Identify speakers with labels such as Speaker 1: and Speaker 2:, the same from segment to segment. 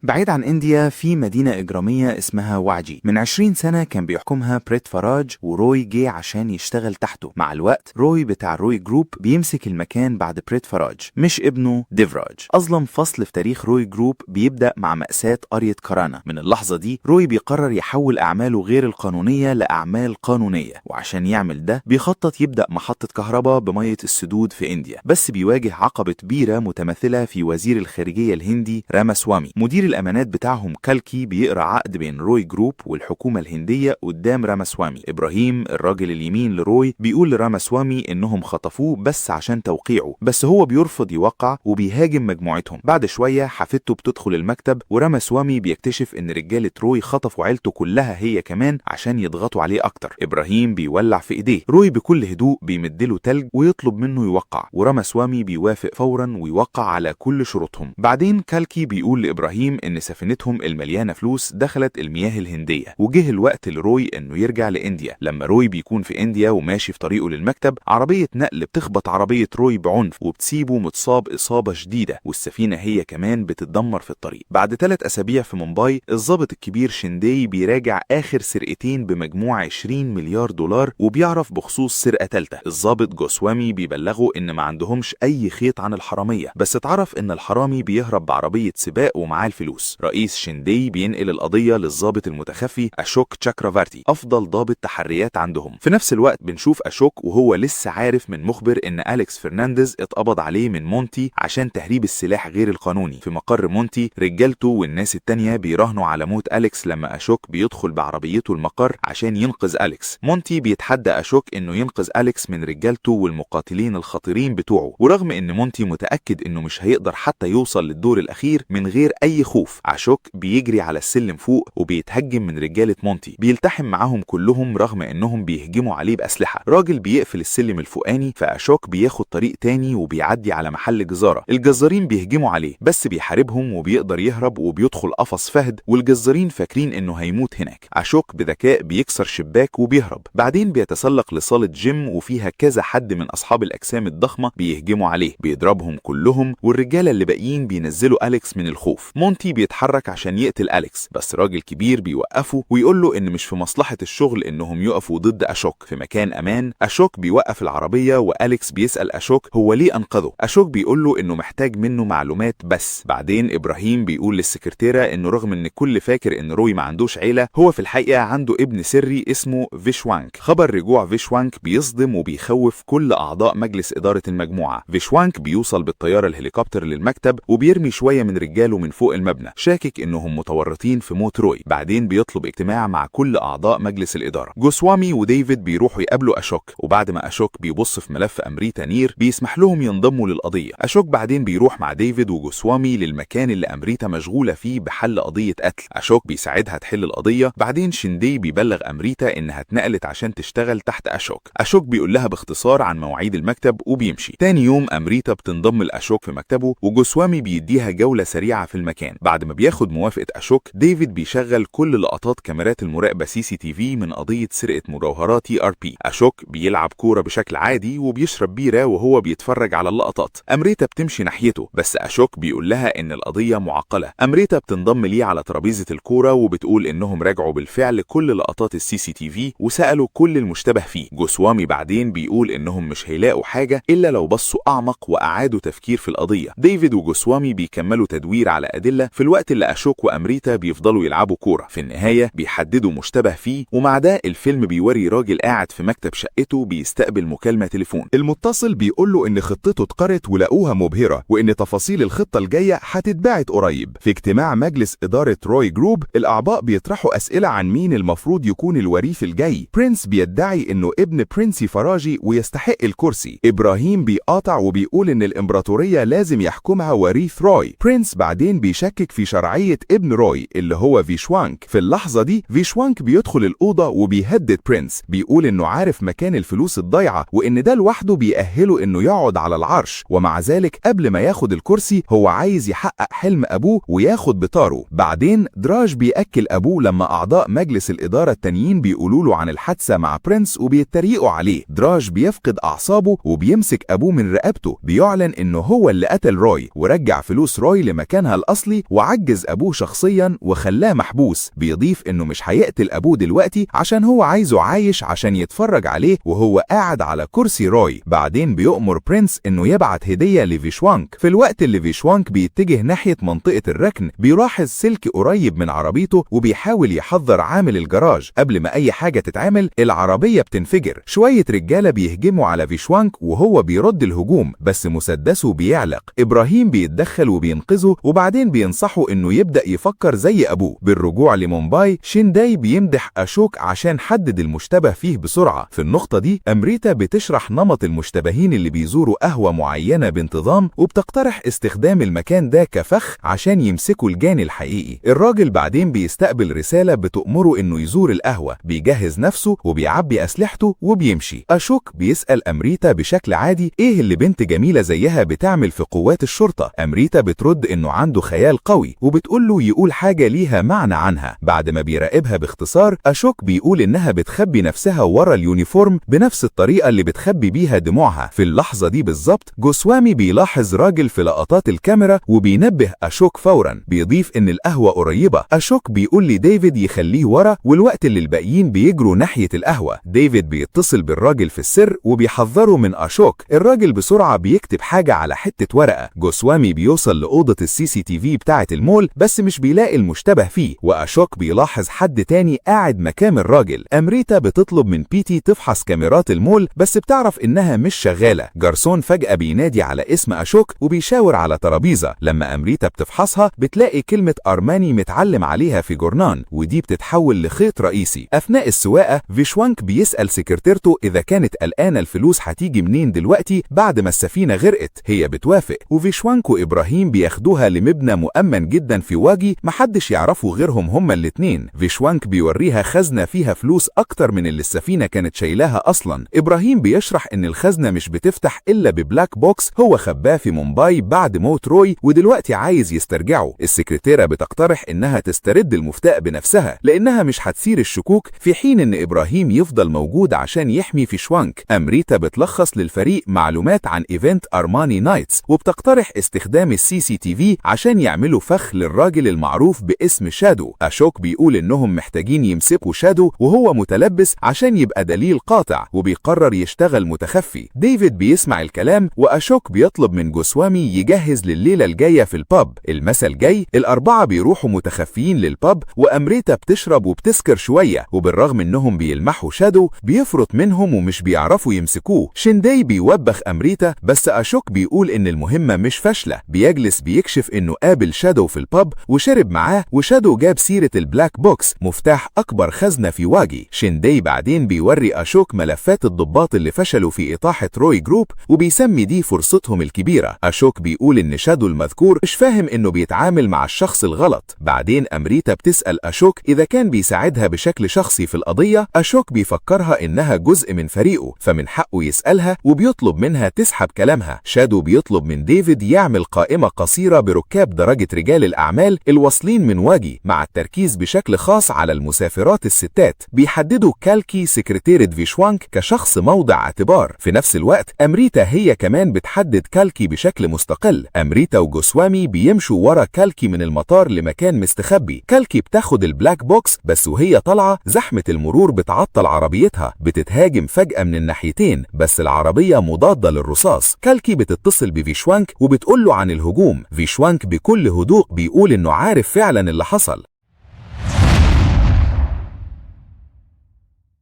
Speaker 1: بعيد عن إنديا في مدينة إجرامية اسمها واجي. من 20 سنة كان بيحكمها بريت فراج، وروي جه عشان يشتغل تحته. مع الوقت روي بتاع روي جروب بيمسك المكان بعد بريت فراج، مش ابنه ديفراج. أظلم فصل في تاريخ روي جروب بيبدأ مع مأساة قرية كرانا. من اللحظة دي روي بيقرر يحول أعماله غير القانونية لأعمال قانونية، وعشان يعمل ده بيخطط يبدأ محطة كهرباء بمية السدود في إنديا. بس بيواجه عقبة كبيرة متمثلة في وزير الخارجية الهندي راماسوامي. مدير الأمانات بتاعهم كالكي بيقرأ عقد بين روي جروب والحكومة الهندية قدام راماسوامي. إبراهيم الراجل اليمين لروي بيقول لراماسوامي إنهم خطفوه بس عشان توقيعه، بس هو بيرفض يوقع وبيهاجم مجموعتهم. بعد شوية حفيدته بتدخل المكتب، وراماسوامي بيكتشف إن رجالة روي خطفوا عيلته كلها هي كمان عشان يضغطوا عليه أكتر. إبراهيم بيولع في إيديه. روي بكل هدوء بيمدله تلج ويطلب منه يوقع، وراماسوامي بيوافق فورا ويوقع على كل شروطهم. بعدين كالكي بيقول لإبراهيم إن سفينتهم المليانة فلوس دخلت المياه الهندية، وجه الوقت لروي إنه يرجع لإنديا. لما روي بيكون في إنديا وماشي في طريقه للمكتب، عربية نقل بتخبط عربية روي بعنف وبتسيبه متصاب إصابة شديدة، والسفينة هي كمان بتتدمر في الطريق. بعد 3 أسابيع في مومباي، الضابط الكبير شيندي بيراجع آخر سرقتين بمجموع 20 مليار دولار، وبيعرف بخصوص سرقة تالتة. الضابط جوسوامي بيبلغه إن ما عندهمش أي خيط عن الحرامية، بس اتعرف إن الحرامي بيهرب بعربية سباق ومعاه الفلوس. رئيس شيندي بينقل القضية للضابط المتخفي أشوك تشاكرافارتي، أفضل ضابط تحريات عندهم. في نفس الوقت بنشوف أشوك وهو لسه عارف من مخبر إن أليكس فرنانديز اتقبض عليه من مونتي عشان تهريب السلاح غير القانوني. في مقر مونتي رجالته والناس التانية بيراهنوا على موت أليكس لما أشوك بيدخل بعربيته المقر عشان ينقذ أليكس. مونتي بيتحدى أشوك إنه ينقذ أليكس من رجالته والمقاتلين الخطيرين بتوعه، ورغم إن مونتي متأكد إنه مش هيقدر حتى يوصل للدور الأخير من غير أي خوف، أشوك بيجري على السلم فوق وبيتهجم من رجالة مونتي. بيلتحم معاهم كلهم رغم إنهم بيهجموا عليه بأسلحة. راجل بيقفل السلم الفوقاني، فأشوك بياخد طريق تاني وبيعدي على محل جزارة. الجزارين بيهجموا عليه بس بيحاربهم وبيقدر يهرب وبيدخل قفص فهد، والجزارين فاكرين إنه هيموت هناك. أشوك بذكاء بيكسر شباك وبيهرب. بعدين بيتسلق لصالة جيم وفيها كذا حد من أصحاب الأجسام الضخمة بيهجموا عليه، بيضربهم كلهم، والرجالة اللي باقيين بينزلوا أليكس من الخوف. مونتي بيتحرك عشان يقتل أليكس، بس راجل كبير بيوقفه ويقول له إن مش في مصلحة الشغل إنهم يقفوا ضد أشوك. في مكان أمان أشوك بيوقف العربية، وأليكس بيسأل أشوك هو ليه أنقذه. أشوك بيقول له إنه محتاج منه معلومات بس. بعدين إبراهيم بيقول للسكرتيرة إنه رغم إن الكل فاكر إن روي ما عندوش عيلة، هو في الحقيقة عنده ابن سري اسمه فيشوانك. خبر رجوع فيشوانك بيصدم وبيخوف كل أعضاء مجلس إدارة المجموعة. فيشوانك بيوصل بالطيارة الهليكوبتر للمكتب وبيرمي شوية من رجاله من فوق المبنى، شاكك إنهم متورطين في موت روي. بعدين بيطلب اجتماع مع كل أعضاء مجلس الإدارة. جوسوامي وديفيد بيروحوا يقابلوا أشوك، وبعد ما أشوك بيبص في ملف أمريتا نير بيسمح لهم ينضموا للقضية. أشوك بعدين بيروح مع ديفيد وجوسوامي للمكان اللي أمريتا مشغولة فيه بحل قضية قتل. أشوك بيساعدها تحل القضية. بعدين شيندي بيبلغ أمريتا إنها اتنقلت عشان تشتغل تحت أشوك. أشوك بيقول لها باختصار عن مواعيد المكتب وبيمشي. تاني يوم أمريتا بتنضم لأشوك في مكتبه، وجوسوامي بيديها جولة سريعة في المكان. بعد ما بياخد موافقة أشوك، ديفيد بيشغل كل لقطات كاميرات المراقبة CCTV من قضية سرقة مجوهرات TRP. أشوك بيلعب كورة بشكل عادي وبيشرب بيرة وهو بيتفرج على اللقطات. أمريتا بتمشي ناحيته، بس أشوك بيقول لها إن القضية معقلة. أمريتا بتنضم ليه على ترابيزة الكورة وبتقول إنهم راجعوا بالفعل كل لقطات CCTV وسألوا كل المشتبه فيه. جوسوامي بعدين بيقول إنهم مش هيلاقوا حاجة إلا لو بصوا أعمق وأعادوا تفكير في القضية. ديفيد وجوسوامي بيكملوا تدوير على أدلة في الوقت اللي أشوك وأمريتا بيفضلوا يلعبوا كورة. في النهاية بيحددوا مشتبه فيه، ومع ده الفيلم بيوري راجل قاعد في مكتب شقته بيستقبل مكالمة تليفون.
Speaker 2: المتصل بيقول له إن خطته اتقرت ولقوها مبهرة، وإن تفاصيل الخطة الجاية هتتبعت قريب. في اجتماع مجلس إدارة روي جروب، الأعضاء بيطرحوا أسئلة عن مين المفروض يكون الوريث الجاي. برينس بيدعي إنه ابن برينسي فراجي ويستحق الكرسي. إبراهيم بيقاطع وبيقول إن الإمبراطورية لازم يحكمها وريث روي. برينس بعدين بيشكك في شرعية ابن روي اللي هو فيشوانك. في اللحظة دي فيشوانك بيدخل الأوضة وبيهدد برينس، بيقول إنه عارف مكان الفلوس الضايعة وإن ده لوحده بيأهله إنه يقعد على العرش، ومع ذلك قبل ما ياخد الكرسي هو عايز يحقق حلم أبوه وياخد بطاره. بعدين دراج بيأكل أبوه لما أعضاء مجلس الإدارة التانيين بيقولوا له عن الحادثة مع برينس وبيتريقوا عليه. دراج بيفقد أعصابه وبيمسك أبوه من رقبته، بيعلن إنه هو اللي قتل روي ورجع فلوس روي لمكانها الأصلي وعجز أبوه شخصيا وخلاه محبوس. بيضيف إنه مش هيقتل أبوه دلوقتي عشان هو عايزه عايش عشان يتفرج عليه وهو قاعد على كرسي روي. بعدين بيؤمر برينس إنه يبعت هدية لفيشوانك. في الوقت اللي فيشوانك بيتجه ناحية منطقة الركن بيلاحظ سلك قريب من عربيته وبيحاول يحذر عامل الجراج. قبل ما أي حاجة تتعمل العربية بتنفجر. شوية رجالة بيهجموا على فيشوانك وهو بيرد الهجوم بس مسدسه بيعلق. إبراهيم بيتدخل وبينقذه وبعدين بينصحه إنه يبدأ يفكر زي أبوه. بالرجوع لمومباي شينداي بيمدح أشوك عشان حدد المشتبه فيه بسرعة. في النقطة دي أمريتا بتشرح نمط المشتبهين اللي بيزوروا قهوة معينة بانتظام وبتقترح استخدام المكان ده كفخ عشان يمسكوا الجاني الحقيقي. الراجل بعدين بيستقبل رسالة بتأمره إنه يزور القهوة. بيجهز نفسه وبيعبي أسلحته وبيمشي. أشوك بيسأل أمريتا بشكل عادي إيه اللي بنت جميلة زيها بتعمل في قوات الشرطة. أمريتا بترد إنه عنده خيال قوي وبتقول له يقول حاجة ليها معنى عنها. بعد ما بيراقبها باختصار أشوك بيقول إنها بتخبي نفسها ورا اليونيفورم بنفس الطريقة اللي بتخبي بيها دموعها. في اللحظة دي بالظبط جوسوامي بيلاحظ راجل في لقطات الكاميرا وبينبه أشوك فورا. بيضيف إن القهوة قريبة. أشوك بيقول لديفيد يخليه ورا والوقت اللي الباقيين بيجروا ناحية القهوة. ديفيد بيتصل بالراجل في السر وبيحذره من أشوك. الراجل بسرعة بيكتب حاجة على حتة ورقة. جوسوامي بيوصل لأوضة الCCTV بتاعة المول بس مش بيلاقي المشتبه فيه. وأشوك بيلاحظ حد تاني قاعد مكان الراجل. أمريتا بتطلب من بيتي تفحص كاميرات المول بس بتعرف إنها مش شغالة. جارسون فجأة بينادي على اسم أشوك وبيشاور على ترابيزة. لما أمريتا بتفحصها بتلاقي كلمة أرماني متعلم عليها في جورنان ودي بتتحول لخيط رئيسي. أثناء السواقة فيشوانك بيسأل سكرتيرته إذا كانت قلقانة الفلوس هتيجي منين دلوقتي بعد ما السفينة غرقت. هي بتوافق وفيشوانك وإبراهيم بياخدوها لمبنى مؤمن جدا في واجي محدش يعرفه غيرهم هما الاتنين. فيشوانك بيوريها خزنة فيها فلوس أكتر من اللي السفينة كانت شايلاها أصلا. إبراهيم بيشرح إن الخزنة مش بتفتح إلا ببلاك بوكس هو خباه في مومباي بعد موت روي ودلوقتي عايز يسترجعه. السكرتيرة بتقترح إنها تسترد المفتاح بنفسها لأنها مش هتثير الشكوك في حين إن إبراهيم يفضل موجود عشان يحمي فيشوانك. أمريتا بتلخص للفريق معلومات عن إيفنت أرماني نايتس وبتقترح استخدام الCCTV عشان يعملوا فخ للراجل المعروف باسم شادو. أشوك بيقول إنهم محتاجين يمسكوا شادو وهو متلبس عشان يبقى دليل قاطع وبيقرر يشتغل متخفي. ديفيد بيسمع الكلام وأشوك بيطلب من جوسوامي يجهز لليلة الجاية في الباب. المساء الجاي الأربعة بيروحوا متخفيين للباب وأمريتا بتشرب وبتسكر شوية وبالرغم إنهم بيلمحوا شادو بيفرط منهم ومش بيعرفوا يمسكوه. شينداي بيوبخ أمريتا بس أشوك بيقول إن المهمة مش فاشلة. بيجلس بيكشف إنه قابل شادو في الباب وشرب معاه وشادو جاب سيرة البلاك بوكس مفتاح أكبر خزنة في واجي. شينداي بعدين بيوري أشوك ملفات الضباط اللي فشلوا في إطاحة روي جروب وبيسمي دي فرصتهم الكبيرة. أشوك بيقول إن شادو المذكور مش فاهم إنه بيتعامل مع الشخص الغلط. بعدين أمريتا بتسأل أشوك إذا كان بيساعدها بشكل شخصي في القضية. أشوك بيفكرها إنها جزء من فريقه فمن حقه يسألها وبيطلب منها تسحب كلامها. شادو بيطلب من ديفيد يعمل قائمة قصيرة بركاب درجة رجال الأعمال الواصلين من واجي مع التركيز بشكل خاص على المسافرات الستات. بيحددوا كالكي سكرتيرة فيشوانك كشخص موضع اعتبار. في نفس الوقت أمريتا هي كمان بتحدد كالكي بشكل مستقل. أمريتا وجوسوامي بيمشوا ورا كالكي من المطار لمكان مستخبي. كالكي بتاخد البلاك بوكس بس وهي طالعة زحمة المرور بتعطل عربيتها. بتتهاجم فجأة من الناحيتين بس العربية مضادة للرصاص. كالكي بتتصل بفيشوانك وبتقول له عن الهجوم. فيشوانك بكل هدوء بيقول إنه عارف فعلا اللي حصل.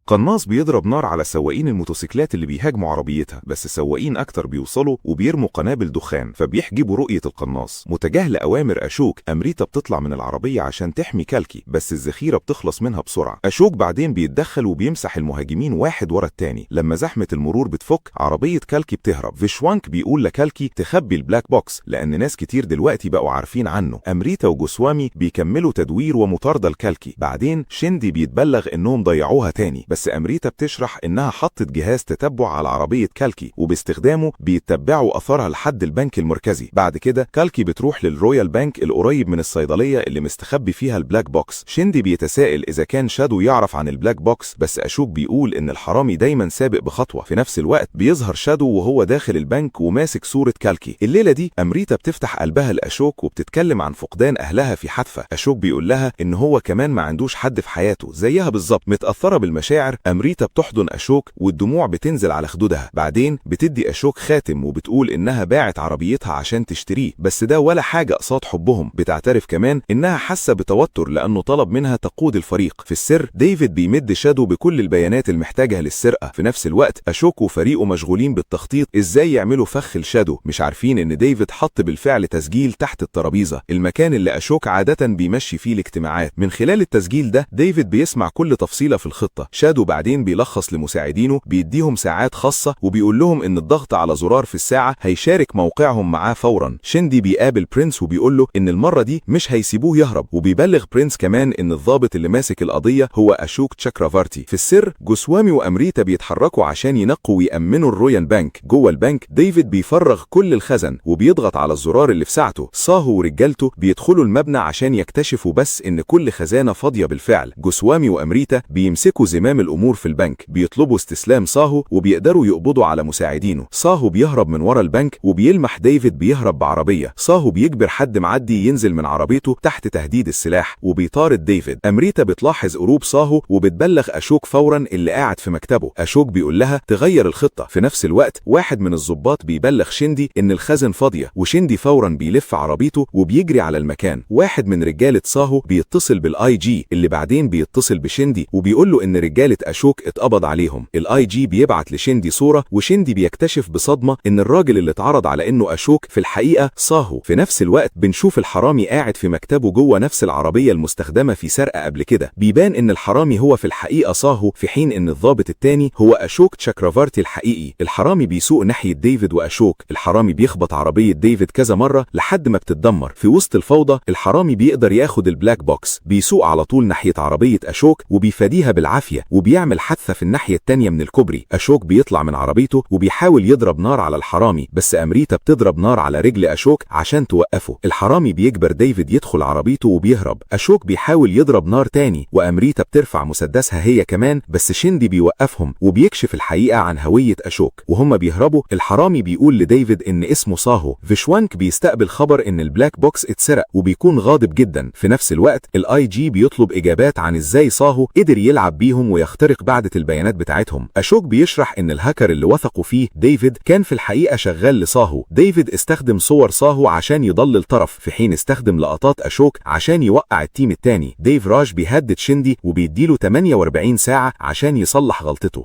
Speaker 3: قناص بيضرب نار على سواقين الموتوسيكلات اللي بيهاجموا عربيتها، بس السواقين اكتر بيوصلوا وبيرموا قنابل دخان فبيحجبوا رؤية القناص. متجاهل اوامر اشوك أمريتا بتطلع من العربية عشان تحمي كالكي بس الذخيرة بتخلص منها بسرعة. اشوك بعدين بيتدخل وبيمسح المهاجمين واحد ورا التاني. لما زحمة المرور بتفك عربية كالكي بتهرب. فيشوانك بيقول لكالكي تخبي البلاك بوكس لان ناس كتير دلوقتي بقوا عارفين عنه. أمريتا وجوسوامي بيكملوا تدوير ومطاردة لكالكي. بعدين شيندي بيتبلغ انهم ضيعوها تاني بس بس أمريتا بتشرح إنها حطت جهاز تتبع على عربية كالكي، وباستخدامه بيتبعوا أثرها لحد البنك المركزي. بعد كده كالكي بتروح للرويال بنك القريب من الصيدلية اللي مستخبي فيها البلاك بوكس. شيندي بيتساءل إذا كان شادو يعرف عن البلاك بوكس، بس أشوك بيقول إن الحرامي دايما سابق بخطوة. في نفس الوقت بيظهر شادو وهو داخل البنك وماسك صورة كالكي. الليلة دي أمريتا بتفتح قلبها لأشوك وبتتكلم عن فقدان أهلها في حادثة. أشوك بيقول لها إن هو كمان ما عندوش حد في حياته زيها بالظبط. متأثرة بالمشاعر، أمريتا بتحضن أشوك والدموع بتنزل على خدودها. بعدين بتدي أشوك خاتم وبتقول إنها باعت عربيتها عشان تشتريه، بس ده ولا حاجة قصاد حبهم. بتعترف كمان إنها حاسة بتوتر لأنه طلب منها تقود الفريق. في السر ديفيد بيمد شادو بكل البيانات المحتاجة للسرقة. في نفس الوقت أشوك وفريقه مشغولين بالتخطيط إزاي يعملوا فخ لشادو، مش عارفين إن ديفيد حط بالفعل تسجيل تحت الترابيزة، المكان اللي أشوك عادة بيمشي فيه الاجتماعات. من خلال التسجيل ده ديفيد بيسمع كل تفصيلة في الخطة. شادو بعدين بيلخص لمساعدينه، بيديهم ساعات خاصة وبيقول لهم إن الضغط على زرار في الساعة هيشارك موقعهم معاه فورا. شيندي بيقابل برينس وبيقول له إن المرة دي مش هيسيبوه يهرب، وبيبلغ برينس كمان إن الضابط اللي ماسك القضية هو أشوك تشاكرافارتي. في السر جوسوامي وأمريتا بيتحركوا عشان ينقوا ويأمنوا الرويال بنك. جوه البنك ديفيد بيفرغ كل الخزن وبيضغط على الزرار اللي في ساعته. صاهو ورجالته بيدخلوا المبنى عشان يكتشفوا بس إن كل خزانة فاضية بالفعل. جوسوامي وأمريتا بيمسكوا زمام الأمور في البنك، بيطلبوا استسلام صاهو وبيقدروا يقبضوا على مساعدينه. صاهو بيهرب من ورا البنك وبيلمح ديفيد بيهرب بعربية. صاهو بيجبر حد معدي ينزل من عربيته تحت تهديد السلاح وبيطارد ديفيد. أمريتا بتلاحظ قروب صاهو وبتبلغ أشوك فورا اللي قاعد في مكتبه. أشوك بيقول لها تغير الخطة. في نفس الوقت واحد من الضباط بيبلغ شيندي إن الخزن فاضية، وشيندي فورا بيلف عربيته وبيجري على المكان. واحد من رجالة صاهو بيتصل بالاي جي اللي بعدين بيتصل بشيندي وبيقول له إن رجالة أشوك اتقبض عليهم. الاي جي بيبعت لشيندي صورة وشيندي بيكتشف بصدمة إن الراجل اللي اتعرض على إنه أشوك في الحقيقة صاهو. في نفس الوقت بنشوف الحرامي قاعد في مكتبه جوه نفس العربية المستخدمة في سرقة قبل كده. بيبان إن الحرامي هو في الحقيقة صاهو، في حين إن الضابط التاني هو أشوك تشاكرافارتي الحقيقي. الحرامي بيسوق ناحية ديفيد وأشوك. الحرامي بيخبط عربية ديفيد كذا مرة لحد ما بتتدمر. في وسط الفوضى الحرامي بيقدر ياخد البلاك بوكس، بيسوق على طول ناحية عربية أشوك وبيفاديها بالعافية وبيعمل حادثة في الناحية التانية من الكوبري. أشوك بيطلع من عربيته وبيحاول يضرب نار على الحرامي، بس أمريتا بتضرب نار على رجل أشوك عشان توقفه. الحرامي بيجبر ديفيد يدخل عربيته وبيهرب. أشوك بيحاول يضرب نار تاني وأمريتا بترفع مسدسها هي كمان، بس شيندي بيوقفهم وبيكشف الحقيقة عن هوية أشوك. وهم بيهربوا الحرامي بيقول لديفيد إن اسمه صاهو. فيشوانك بيستقبل خبر إن البلاك بوكس اتسرق وبيكون غاضب جدا. في نفس الوقت الاي جي بيطلب إجابات عن إزاي صاهو قدر يلعب بيهم ويخترق بعضة البيانات بتاعتهم. أشوك بيشرح إن الهاكر اللي وثقوا فيه ديفيد كان في الحقيقة شغال لصاهو. ديفيد استخدم صور صاهو عشان يضلل طرف، في حين استخدم لقطات أشوك عشان يوقع التيم التاني. ديف راج بيهدد شيندي وبيديله 48 ساعة عشان يصلح غلطته.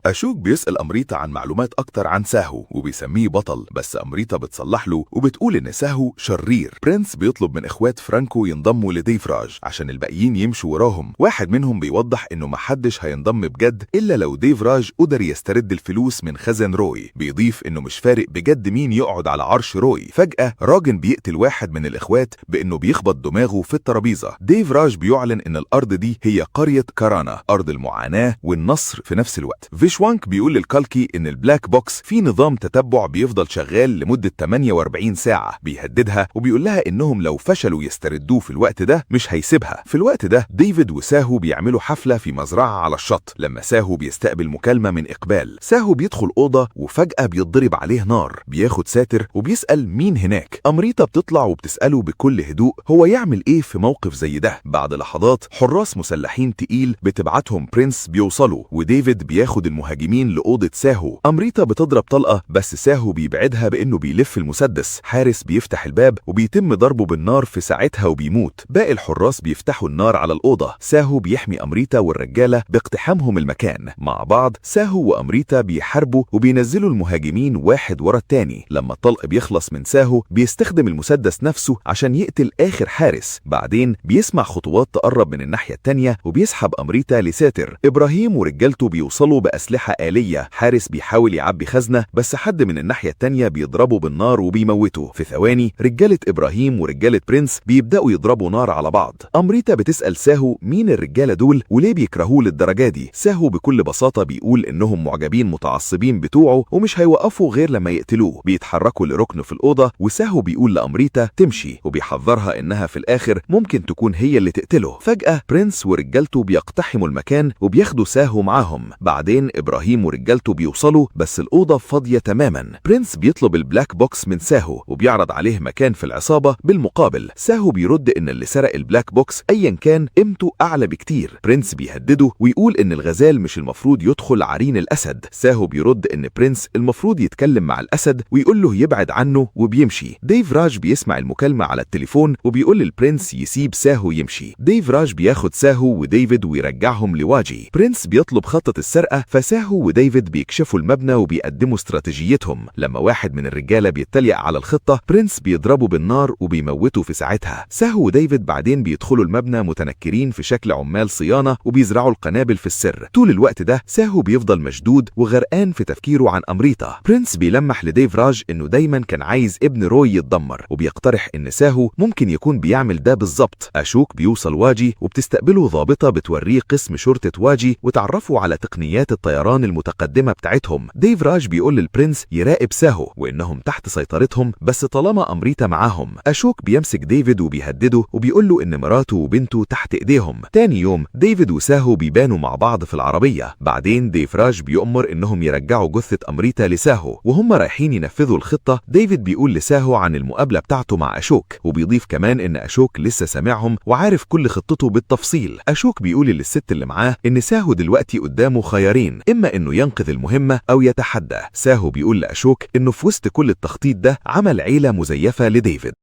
Speaker 2: أشوك بيسأل أمريتا عن معلومات أكتر عن ساهو وبيسميه بطل، بس أمريتا بتصلح له وبتقول إن ساهو شرير. برينس بيطلب من إخوات فرانكو ينضموا لديف راج عشان الباقيين يمشوا وراهم. واحد منهم بيوضح إنه محدش هينضم بجد إلا لو ديف راج قدر يسترد الفلوس من خزن روي. بيضيف إنه مش فارق بجد مين يقعد على عرش روي. فجأة راجن بيقتل واحد من الإخوات بإنه بيخبط دماغه في الترابيزة. ديف راج بيعلن إن الأرض دي هي قرية كارانا، أرض المعاناة والنصر في نفس الوقت. فيشوانك بيقول للكالكي إن البلاك بوكس في نظام تتبع بيفضل شغال لمدة 48 ساعة. بيهددها وبيقول لها إنهم لو فشلوا يستردوه في الوقت ده مش هيسيبها. في الوقت ده ديفيد وساهو بيعملوا حفلة في مزرعة على الشط. لما ساهو بيستقبل مكالمة من إقبال، ساهو بيدخل أوضة وفجأة بيتضرب عليه نار. بياخد ساتر وبيسأل مين هناك. أمريتا بتطلع وبتسأله بكل هدوء هو يعمل إيه في موقف زي ده. بعد لحظات حراس مسلحين تقيل بتبعتهم برينس بيوصلوا، وديفيد بياخد المهاجمين لأوضة ساهو. أمريتا بتضرب طلقة بس ساهو بيبعدها بإنه بيلف المسدس. حارس بيفتح الباب وبيتم ضربه بالنار في ساعتها وبيموت. باقي الحراس بيفتحوا النار على الأوضة. ساهو بيحمي أمريتا والرجالة باقتحامهم المكان. مع بعض ساهو وأمريتا بيحاربوا وبينزلوا المهاجمين واحد ورا التاني. لما الطلق بيخلص من ساهو بيستخدم المسدس نفسه عشان يقتل آخر حارس. بعدين بيسمع خطوات تقرب من الناحية التانية وبيسحب أمريتا لساتر. إبراهيم ورجالته بيوصلوا بأسلحة أسلحة آلية. حارس بيحاول يعبي خزنة بس حد من الناحية التانية بيضربه بالنار وبيموته. في ثواني رجالة إبراهيم ورجالة برنس بيبدأوا يضربوا نار على بعض. أمريتا بتسأل ساهو مين الرجالة دول وليه بيكرهوه للدرجة دي. ساهو بكل بساطة بيقول إنهم معجبين متعصبين بتوعه ومش هيوقفوا غير لما يقتلوه. بيتحركوا لركن في الأوضة وساهو بيقول لأمريتا تمشي وبيحذرها إنها في الآخر ممكن تكون هي اللي تقتله. فجأة برنس ورجالته بيقتحموا المكان وبياخدوا ساهو معاهم. بعدين إبراهيم ورجالته بيوصلوا بس الأوضة فاضية تماما. برنس بيطلب البلاك بوكس من ساهو وبيعرض عليه مكان في العصابة. بالمقابل ساهو بيرد إن اللي سرق البلاك بوكس أيا كان قيمته أعلى بكتير. برنس بيهدده ويقول إن الغزال مش المفروض يدخل عرين الأسد. ساهو بيرد إن برنس المفروض يتكلم مع الأسد ويقول له يبعد عنه وبيمشي. ديف راج بيسمع المكالمة على التليفون وبيقول للبرنس يسيب ساهو يمشي. ديف راج بياخد ساهو وديفيد ويرجعهم لواجي. برنس بيطلب خطة السرقة فساهو وديفيد بيكشفوا المبنى وبيقدموا استراتيجيتهم. لما واحد من الرجالة بيتليق على الخطة برنس بيضربه بالنار وبيموته في ساعتها. ساهو وديفيد بعدين بيدخلوا المبنى متنكرين في شكل عمال صيانة وبيزرعوا القنابل في السر. طول الوقت ده ساهو بيفضل مشدود وغرقان في تفكيره عن أمريتا. برنس بيلمح لديف راج إنه دايما كان عايز ابن روي يتدمر وبيقترح إن ساهو ممكن يكون بيعمل ده بالظبط. أشوك بيوصل واجي وبتستقبله ضابطة بتوريه قسم شرطة واجي وتعرفوا على تقنيات الطيران المتقدمة بتاعتهم. ديف راج بيقول للبرنس يراقب ساهو وإنهم تحت سيطرتهم بس طالما أمريتا معاهم. أشوك بيمسك ديفيد وبيهدده وبيقول له إن مراته وبنته تحت إيديهم. تاني يوم ديفيد وساهو بيبانوا مع بعض في العربية. بعدين ديف راج بيؤمر إنهم يرجعوا جثة أمريتا لساهو. وهم رايحين ينفذوا الخطة ديفيد بيقول لساهو عن المقابلة بتاعته مع أشوك وبيضيف كمان إن أشوك لسه سامعهم وعارف كل خطته بالتفصيل. أشوك بيقول للست اللي معاه إن ساهو دلوقتي قدامه خيارين، إما إنه ينقذ المهمة أو يتحدى. ساهو بيقول لأشوك إنه في وسط كل التخطيط ده عمل عيلة مزيفة لديفيد.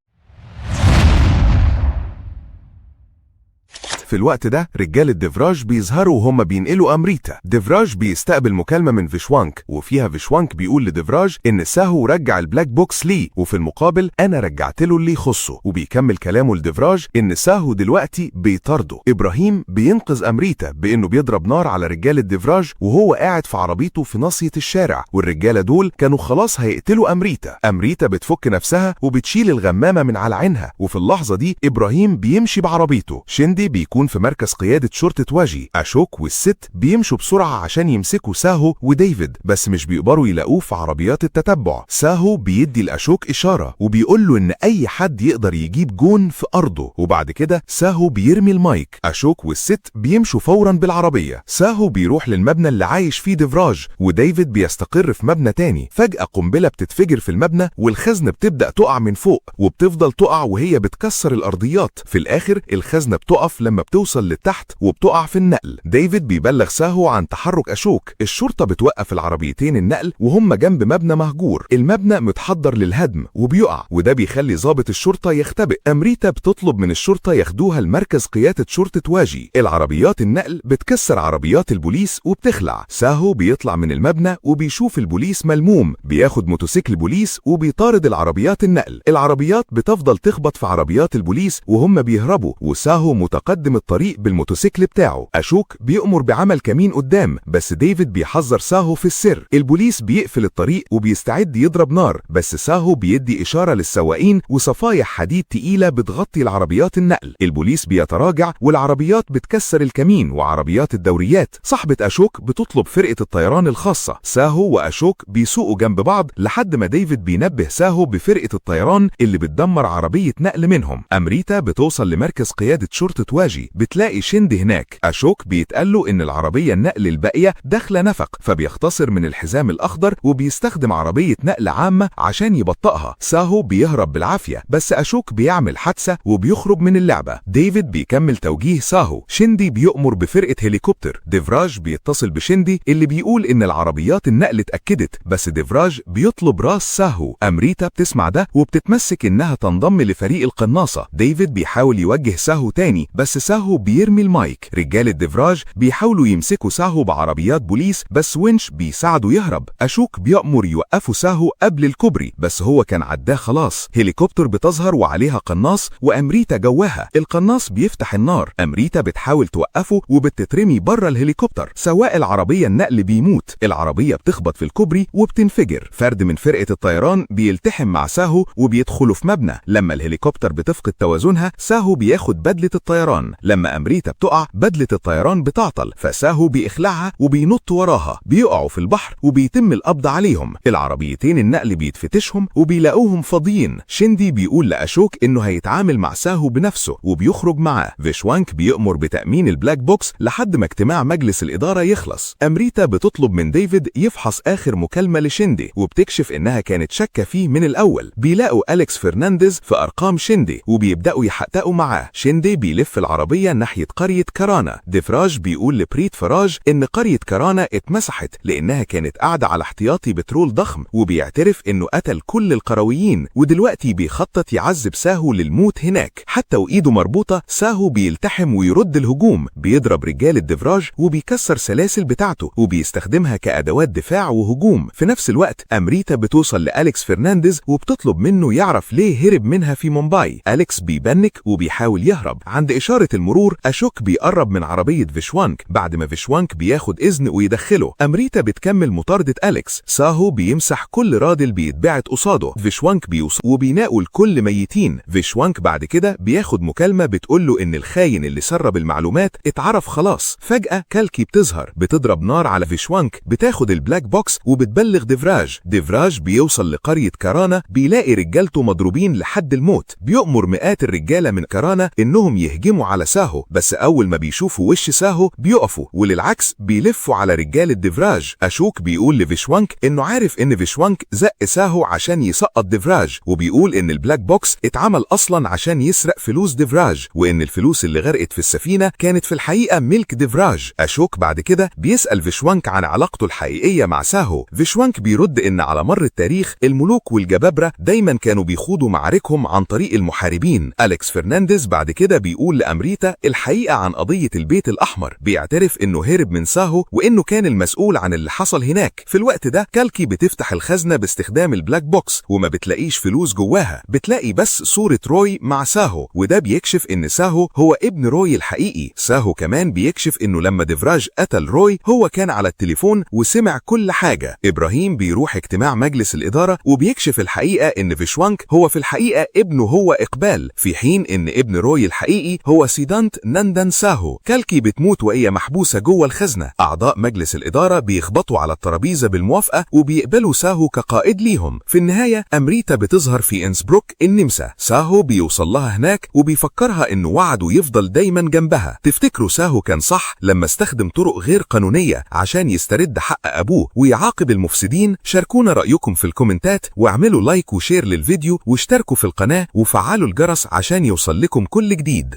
Speaker 3: في الوقت ده رجالة ديفراج بيظهروا وهم بينقلوا أمريتا. ديفراج بيستقبل مكالمة من فيشوانك وفيها فيشوانك بيقول لديفراج إن ساهو رجع البلاك بوكس ليه وفي المقابل أنا رجعت له اللي يخصه. وبيكمل كلامه لديفراج إن ساهو دلوقتي بيطارده. إبراهيم بينقذ أمريتا بإنه بيضرب نار على رجالة ديفراج وهو قاعد في عربيته في ناصية الشارع والرجالة دول كانوا خلاص هيقتلوا أمريتا. أمريتا بتفك نفسها وبتشيل الغمامة من على عينها وفي اللحظة دي إبراهيم بيمشي بعربيته. شندي بيكون في مركز قيادة شرطة واجي. أشوك والست بيمشوا بسرعة عشان يمسكوا ساهو وديفيد بس مش بيقدروا يلاقوه في عربيات التتبع. ساهو بيدي لأشوك إشارة وبيقول له إن أي حد يقدر يجيب جون في أرضه وبعد كده ساهو بيرمي المايك. أشوك والست بيمشوا فورا بالعربية. ساهو بيروح للمبنى اللي عايش فيه ديفراج وديفيد بيستقر في مبنى تاني. فجأة قنبلة بتتفجر في المبنى والخزنة بتبدأ تقع من فوق وبتفضل تقع وهي بتكسر الأرضيات. في الآخر الخزنة بتقف لما بتوصل للتحت وبتقع في النقل. ديفيد بيبلغ ساهو عن تحرك أشوك. الشرطة بتوقف العربيتين النقل وهم جنب مبنى مهجور. المبنى متحضر للهدم وبيقع وده بيخلي ضابط الشرطة يختبئ. أمريتا بتطلب من الشرطة ياخدوها لمركز قيادة شرطة واجي. العربيات النقل بتكسر عربيات البوليس وبتخلع. ساهو بيطلع من المبنى وبيشوف البوليس ملموم. بياخد موتوسيكل بوليس وبيطارد العربيات النقل. العربيات بتفضل تخبط في عربيات البوليس وهم بيهربوا وساهو متقدم الطريق بالموتوسيكل بتاعه. أشوك بيأمر بعمل كمين قدام بس ديفيد بيحذر ساهو في السر. البوليس بيقفل الطريق وبيستعد يضرب نار بس ساهو بيدي إشارة للسواقين وصفايح حديد تقيلة بتغطي العربيات النقل. البوليس بيتراجع والعربيات بتكسر الكمين وعربيات الدوريات. صاحبة أشوك بتطلب فرقة الطيران الخاصة. ساهو وأشوك بيسوقوا جنب بعض لحد ما ديفيد بينبه ساهو بفرقة الطيران اللي بتدمر عربية نقل منهم. أمريتا بتوصل لمركز قيادة شرطة واجي بتلاقي شندي هناك. أشوك بيتقاله إن العربية النقل الباقية داخلة نفق فبيختصر من الحزام الأخضر وبيستخدم عربية نقل عامة عشان يبطئها. ساهو بيهرب بالعافية بس أشوك بيعمل حادثة وبيخرج من اللعبة. ديفيد بيكمل توجيه ساهو. شندي بيؤمر بفرقة هليكوبتر. ديفراج بيتصل بشندي اللي بيقول إن العربيات النقل اتأكدت بس ديفراج بيطلب راس ساهو. أمريتا بتسمع ده وبتتمسك إنها تنضم لفريق القناصة. ديفيد بيحاول يوجه ساهو تاني بس
Speaker 2: ساهو بيرمي المايك. رجالة ديفراج بيحاولوا يمسكوا ساهو بعربيات بوليس، بس وينش بيساعده يهرب. أشوك بيأمر يوقفوا ساهو قبل الكوبري، بس هو كان عداه خلاص. هليكوبتر بتظهر وعليها قناص وأمريتا جواها. القناص بيفتح النار، أمريتا بتحاول توقفه وبتترمي بره الهليكوبتر. سواق العربية النقل بيموت، العربية بتخبط في الكوبري وبتنفجر. فرد من فرقة الطيران بيلتحم مع ساهو وبيدخلوا في مبنى. لما الهليكوبتر بتفقد توازنها، ساهو بياخد بدلة الطيران. لما أمريتا بتقع، بدلة الطيران بتعطل، فساهو بيخلعها وبينط وراها. بيقعوا في البحر وبيتم القبض عليهم. العربيتين النقل بيتفتشهم وبيلاقوهم فاضيين. شيندي بيقول لأشوك إنه هيتعامل مع ساهو بنفسه وبيخرج معاه. فيشوانك بيأمر بتأمين البلاك بوكس لحد ما اجتماع مجلس الإدارة يخلص. أمريتا بتطلب من ديفيد يفحص آخر مكالمة لشيندي، وبتكشف إنها كانت شاكة فيه من الأول. بيلاقوا أليكس فرنانديز في أرقام شيندي وبيبدأوا يحققوا معاه. شيندي بيلف العربية ناحية قرية كارانا. ديفراج بيقول لبريت فراج إن قرية كارانا اتمسحت لأنها كانت قاعدة على احتياطي بترول ضخم، وبيعترف إنه قتل كل القرويين ودلوقتي بيخطط يعذب ساهو للموت هناك. حتى وإيده مربوطة، ساهو بيلتحم ويرد الهجوم. بيضرب رجال الديفراج وبيكسر سلاسل بتاعته وبيستخدمها كأدوات دفاع وهجوم. في نفس الوقت أمريتا بتوصل لأليكس فرنانديز وبتطلب منه يعرف ليه هرب منها في مومباي. أليكس بيبنك وبيحاول يهرب. عند إشارة المرور، أشوك بيقرب من عربية فيشوانك بعد ما فيشوانك بياخد إذن ويدخله. أمريتا بتكمل مطاردة أليكس. ساهو بيمسح كل رادل بيتبعت قصاده. فيشوانك بيوصل وبيناقوا الكل ميتين. فيشوانك بعد كده بياخد مكالمة بتقوله إن الخاين اللي سرب المعلومات اتعرف خلاص. فجأة كالكي بتظهر، بتضرب نار على فيشوانك، بتاخد البلاك بوكس وبتبلغ ديفراج. ديفراج بيوصل لقرية كارانا، بيلاقي رجالته مضروبين لحد الموت. بيؤمر مئات الرجالة من كارانا إنهم يهجموا على ساهو، بس أول ما بيشوفوا وش ساهو بيقفوا، وللعكس بيلفوا على رجال الديفراج. أشوك بيقول لفيشوانك إنه عارف إن فيشوانك زق ساهو عشان يسقط ديفراج، وبيقول إن البلاك بوكس اتعمل أصلا عشان يسرق فلوس ديفراج، وإن الفلوس اللي غرقت في السفينة كانت في الحقيقة ملك ديفراج. أشوك بعد كده بيسأل فيشوانك عن علاقته الحقيقية مع ساهو. فيشوانك بيرد إن على مر التاريخ الملوك والجبابرة دايما كانوا بيخوضوا معاركهم عن طريق المحاربين. أليكس فرنانديز بعد كده بيقول لأمريتا الحقيقة عن قضية البيت الأحمر. بيعترف إنه هرب من ساهو وإنه كان المسؤول عن اللي حصل هناك. في الوقت ده كالكي بتفتح الخزنة باستخدام البلاك بوكس وما بتلاقيش فلوس جواها، بتلاقي بس صورة روي مع ساهو، وده بيكشف إن ساهو هو ابن روي الحقيقي. ساهو كمان بيكشف إنه لما ديفراج قتل روي هو كان على التليفون وسمع كل حاجة. إبراهيم بيروح اجتماع مجلس الإدارة وبيكشف الحقيقة إن فيشوانك هو في الحقيقة ابنه هو إقبال، في حين إن ابن روي الحقيقي هو سيدانت نندن ساهو. كالكي بتموت وهي محبوسة جوه الخزنة. أعضاء مجلس الإدارة بيخبطوا على الترابيزة بالموافقة وبيقبلوا ساهو كقائد ليهم. في النهاية أمريتا بتظهر في إنسبروك النمسا. ساهو بيوصل لها هناك وبيفكرها إنه وعده يفضل دايما جنبها. تفتكروا ساهو كان صح لما استخدم طرق غير قانونية عشان يسترد حق أبوه ويعاقب المفسدين؟ شاركونا رأيكم في الكومنتات واعملوا لايك وشير للفيديو واشتركوا في القناة وفعلوا الجرس عشان يوصل لكم كل جديد.